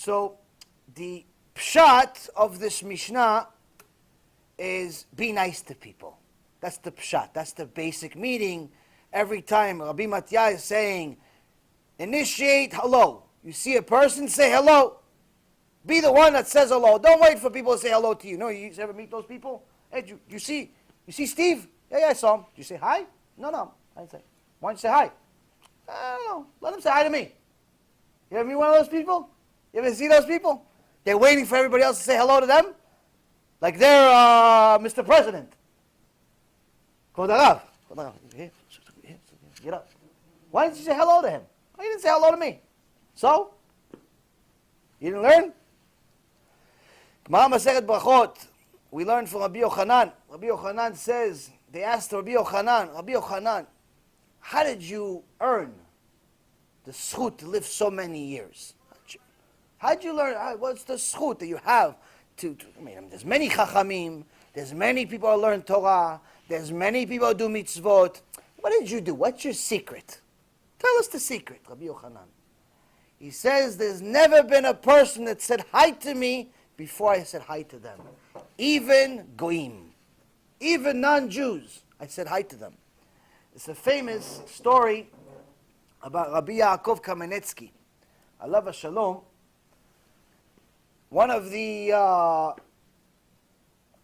So the pshat of this Mishnah is be nice to people. That's the pshat. That's the basic meaning. Every time Rabbi Matya is saying, initiate hello. You see a person, say hello. Be the one that says hello. Don't wait for people to say hello to you. No, you ever meet those people? Hey, you see Steve? Yeah, I saw him. Did you say hi? No. I didn't say. Why don't you say hi? I don't know. Let him say hi to me. You ever meet one of those people? You ever see those people? They're waiting for everybody else to say hello to them? Like they're Mr. President. Kvod Harav. Get up. Why didn't you say hello to him? Why you didn't say hello to me? So? You didn't learn? Gemara Masechet Brachot. We learned from Rabbi Yochanan. Rabbi Yochanan says, they asked Rabbi Yochanan, how did you earn the zchut to live so many years? How did you learn? What's the zchut that you have to I mean, there's many chachamim, there's many people who learn Torah, there's many people who do mitzvot. What did you do? What's your secret? Tell us the secret, Rabbi Yochanan. He says, there's never been a person that said hi to me before I said hi to them. Even goyim, even non-Jews, I said hi to them. It's a famous story about Rabbi Yaakov Kamenetsky. Alav Shalom. One of the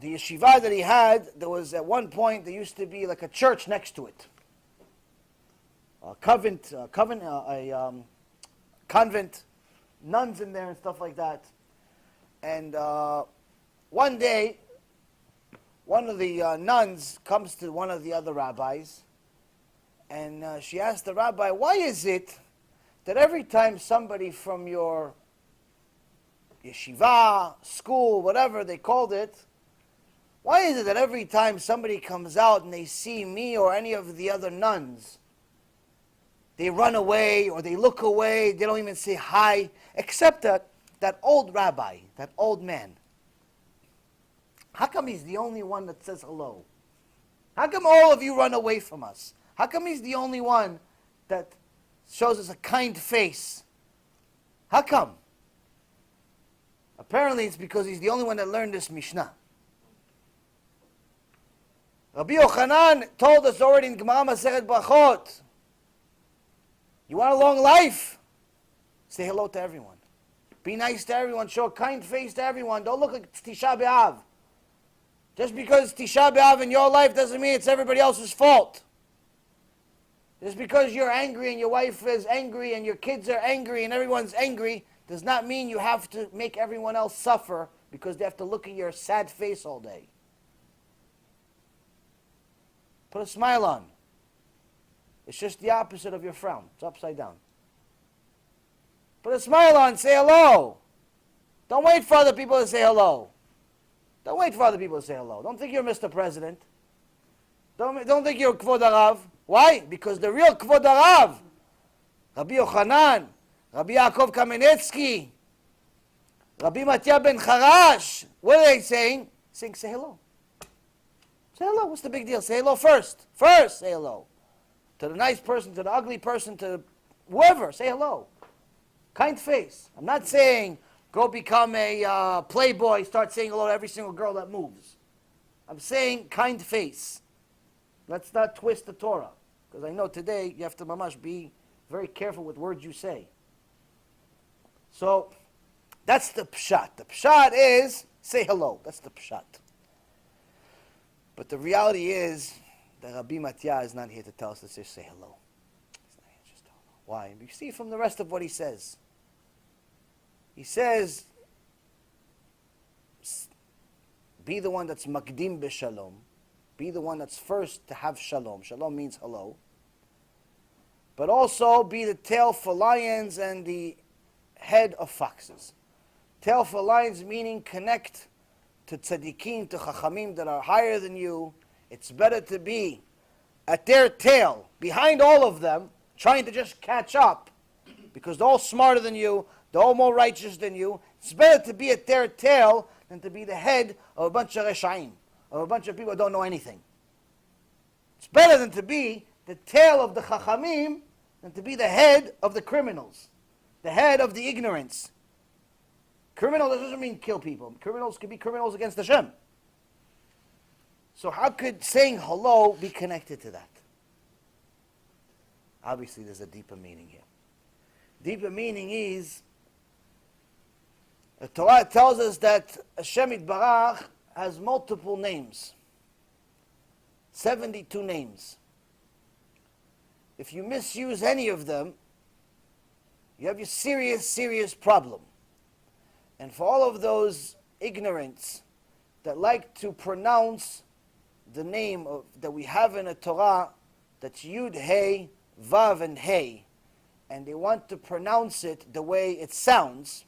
yeshiva that he had, there was at one point, there used to be like a church next to it. A convent, nuns in there and stuff like that. And one day, one of the nuns comes to one of the other rabbis, and she asked the rabbi, why is it that every time somebody from your yeshiva, school, whatever they called it, why is it that every time somebody comes out and they see me or any of the other nuns, they run away or they look away, they don't even say hi, except that old rabbi, that old man. How come he's the only one that says hello? How come all of you run away from us? How come he's the only one that shows us a kind face? How come? Apparently it's because he's the only one that learned this Mishnah. Rabbi Yochanan told us already in Gemara Masechet Brachot, you want a long life? Say hello to everyone. Be nice to everyone. Show a kind face to everyone. Don't look like it's Tisha B'Av. Just because it's Tisha B'Av in your life doesn't mean it's everybody else's fault. Just because you're angry and your wife is angry and your kids are angry and everyone's angry does not mean you have to make everyone else suffer because they have to look at your sad face all day. Put a smile on. It's just the opposite of your frown. It's upside down. Put a smile on. Say hello. Don't wait for other people to say hello. Don't wait for other people to say hello. Don't think you're Mr. President. Don't think you're Kvod Harav. Why? Because the real Kvod Harav, Rabbi Yochanan, Rabbi Yaakov Kamenetsky, Rabbi Matya ben Charash, what are they saying? Saying, say hello. Say hello. What's the big deal? Say hello first. First, say hello. To the nice person, to the ugly person, to whoever, say hello. Kind face. I'm not saying go become a playboy, start saying hello to every single girl that moves. I'm saying kind face. Let's not twist the Torah. Because I know today you have to mamash be very careful with words you say. So, that's the pshat. The pshat is, say hello. That's the pshat. But the reality is that Rabbi Matya is not here to tell us to just say hello. He's not here to just tell hello. Why? You see from the rest of what he says. He says, be the one that's makdim b'shalom. Be the one that's first to have shalom. Shalom means hello. But also be the tail for lions and the head of foxes. Tail for lions meaning connect to tzaddikim, to chachamim that are higher than you. It's better to be at their tail, behind all of them, trying to just catch up, because they're all smarter than you, they're all more righteous than you. It's better to be at their tail than to be the head of a bunch of reshaim, of a bunch of people who don't know anything. It's better than to be the tail of the chachamim than to be the head of the criminals, the head of the ignorance. Criminal doesn't mean kill people. Criminals could be criminals against Hashem. So how could saying hello be connected to that? Obviously, there's a deeper meaning here. Deeper meaning is, the Torah tells us that Hashem Yitbarach has multiple names. 72 names. If you misuse any of them, you have a serious, serious problem. And for all of those ignorants that like to pronounce the name that we have in the Torah, that's Yud, Hey, Vav, and Hey, and they want to pronounce it the way it sounds,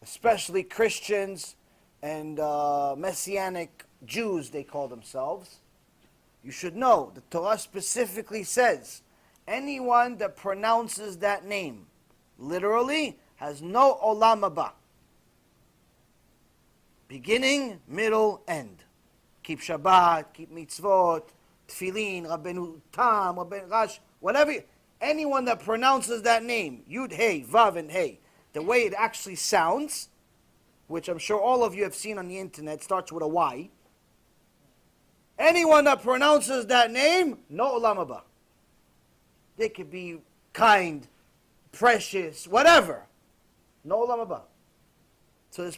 especially Christians and Messianic Jews, they call themselves, you should know, the Torah specifically says, anyone that pronounces that name, literally, has no olam haba. Beginning, middle, end. Keep Shabbat, keep mitzvot, tefillin, Rabbeinu Tam, Rabbeinu Rash, whatever. Anyone that pronounces that name, Yud, Hey, Vav, and Hey, the way it actually sounds, which I'm sure all of you have seen on the internet, starts with a Y. Anyone that pronounces that name, no olam haba. They could be kind, precious, whatever. No olam haba. So there's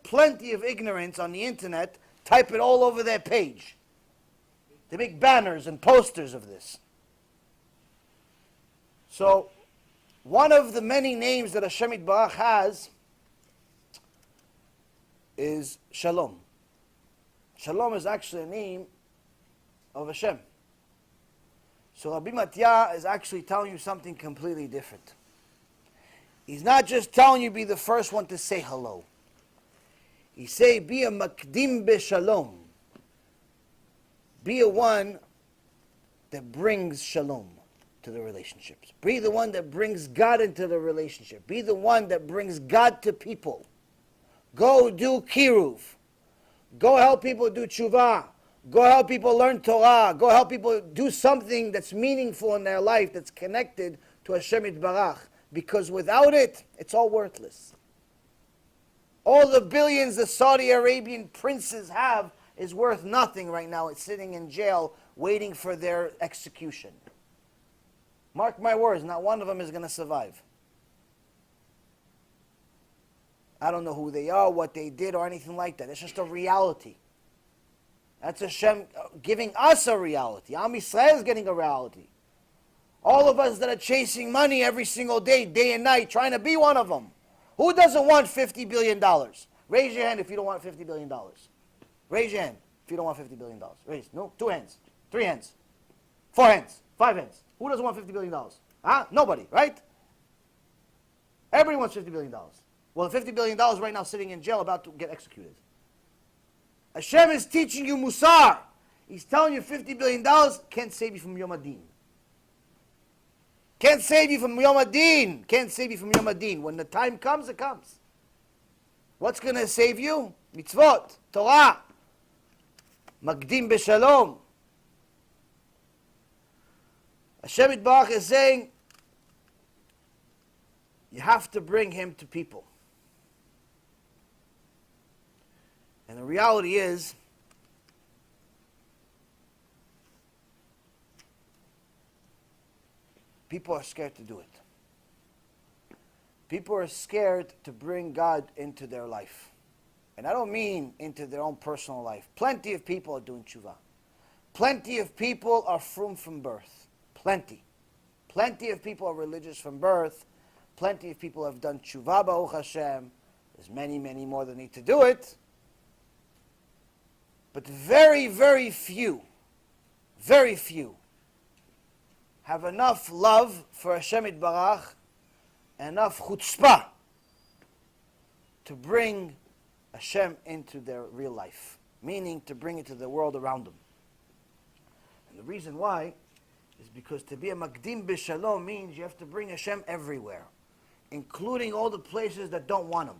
plenty of ignorance on the internet. Type it all over their page. They make banners and posters of this. So, one of the many names that Hashem Yitbarach has is Shalom. Shalom is actually a name of Hashem. So Rabbi Matya is actually telling you something completely different. He's not just telling you be the first one to say hello. He say be a makdim b'shalom. Be a one that brings shalom to the relationships. Be the one that brings God into the relationship. Be the one that brings God to people. Go do kiruv. Go help people do tshuva. Go help people learn Torah. Go help people do something that's meaningful in their life, that's connected to Hashem Yitbarach. Because without it, it's all worthless. All the billions the Saudi Arabian princes have is worth nothing right now. It's sitting in jail waiting for their execution. Mark my words, not one of them is going to survive. I don't know who they are, what they did, or anything like that. It's just a reality. That's Hashem giving us a reality. Am Yisrael is getting a reality. All of us that are chasing money every single day, day and night, trying to be one of them. Who doesn't want $50 billion? Raise your hand if you don't want $50 billion. Raise your hand if you don't want $50 billion. Raise. No? 2 hands. 3 hands. 4 hands. 5 hands. Who doesn't want $50 billion? Huh? Nobody, right? Everybody wants $50 billion. Well, $50 billion right now sitting in jail about to get executed. Hashem is teaching you Musar. He's telling you $50 billion can't save you from Yom Adin. Can't save you from Yom Adin. Can't save you from Yom Adin. When the time comes, it comes. What's going to save you? Mitzvot, Torah, Magdim b'Shalom. Hashem Yitbarach is saying, you have to bring him to people. And the reality is, people are scared to do it. People are scared to bring God into their life. And I don't mean into their own personal life. Plenty of people are doing tshuva. Plenty of people are frum from birth. Plenty. Plenty of people are religious from birth. Plenty of people have done tshuva, Baruch Hashem. There's many, many more that need to do it. But very, very few have enough love for Hashem Yitbarach, enough chutzpah to bring Hashem into their real life, meaning to bring it to the world around them. And the reason why is because to be a Magdim b'Shalom means you have to bring Hashem everywhere, including all the places that don't want him.